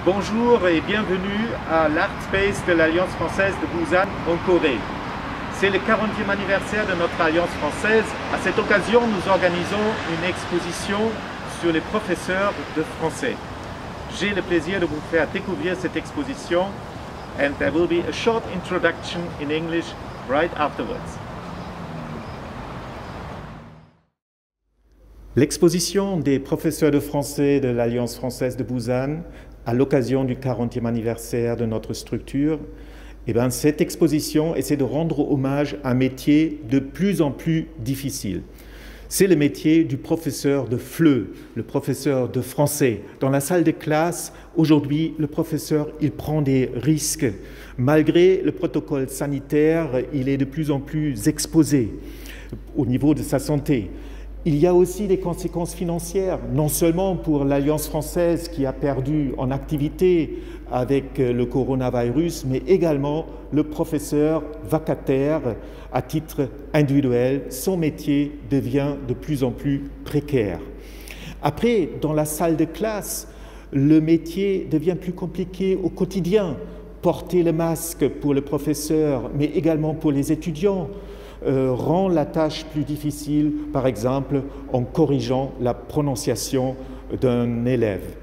Bonjour et bienvenue à l'Art Space de l'Alliance française de Busan en Corée. C'est le 40e anniversaire de notre Alliance française. À cette occasion, nous organisons une exposition sur les professeurs de français. J'ai le plaisir de vous faire découvrir cette exposition and there will be a short introduction in English right afterwards. L'exposition des professeurs de français de l'Alliance française de Busan à l'occasion du 40e anniversaire de notre structure, cette exposition essaie de rendre hommage à un métier de plus en plus difficile. C'est le métier du professeur de FLE, le professeur de français. Dans la salle de classe, aujourd'hui, le professeur, il prend des risques. Malgré le protocole sanitaire, il est de plus en plus exposé au niveau de sa santé. Il y a aussi des conséquences financières, non seulement pour l'Alliance française qui a perdu en activité avec le coronavirus, mais également le professeur vacataire à titre individuel. Son métier devient de plus en plus précaire. Après, dans la salle de classe, le métier devient plus compliqué au quotidien. Porter le masque pour le professeur, mais également pour les étudiants, rend la tâche plus difficile, par exemple en corrigeant la prononciation d'un élève.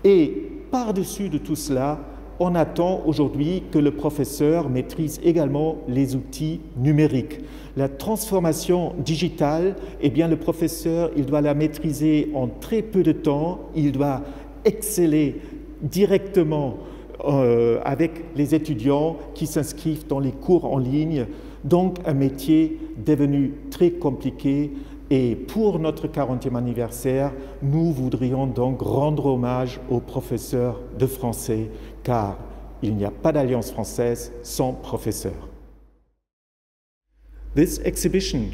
Et par-dessus de tout cela, on attend aujourd'hui que le professeur maîtrise également les outils numériques. La transformation digitale, le professeur, il doit la maîtriser en très peu de temps, il doit exceller directement avec les étudiants qui s'inscrivent dans les cours en ligne. Donc un métier devenu très compliqué et pour notre 40e anniversaire, nous voudrions donc rendre hommage aux professeurs de français car il n'y a pas d'Alliance française sans professeurs. This exhibition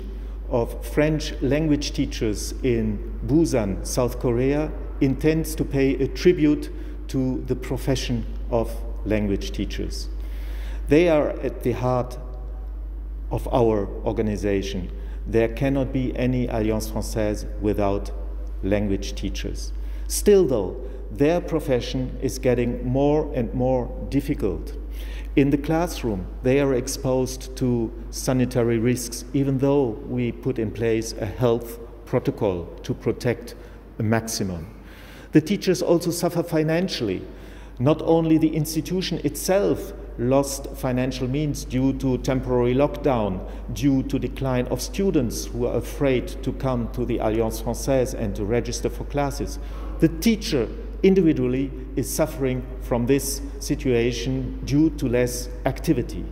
of French language teachers in Busan, South Korea intends to pay a tribute to the profession of language teachers. They are at the heart of our organization. There cannot be any Alliance Française without language teachers. Still though, their profession is getting more and more difficult. In the classroom, they are exposed to sanitary risks, even though we put in place a health protocol to protect a maximum. The teachers also suffer financially. Not only the institution itself lost financial means due to temporary lockdown, due to decline of students who are afraid to come to the Alliance Française and to register for classes. The teacher individually is suffering from this situation due to less activity.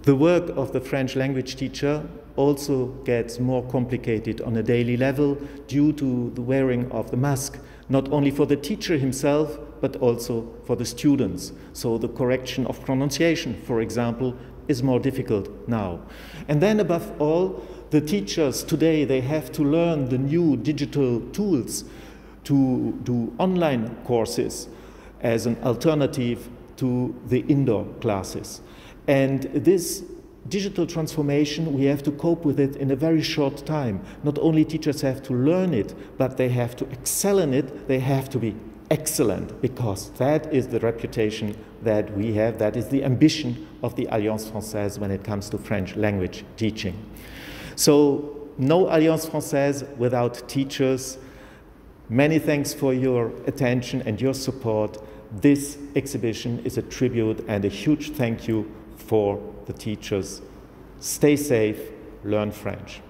The work of the French language teacher also gets more complicated on a daily level due to the wearing of the mask, not only for the teacher himself, but also for the students. So the correction of pronunciation, for example, is more difficult now. And then above all, the teachers today, they have to learn the new digital tools to do online courses as an alternative to the indoor classes. And this digital transformation, we have to cope with it in a very short time. Not only teachers have to learn it, but they have to excel in it, they have to be excellent, because that is the reputation that we have, that is the ambition of the Alliance Française when it comes to French language teaching. So, no Alliance Française without teachers. Many thanks for your attention and your support. This exhibition is a tribute and a huge thank you for the teachers. Stay safe, learn French.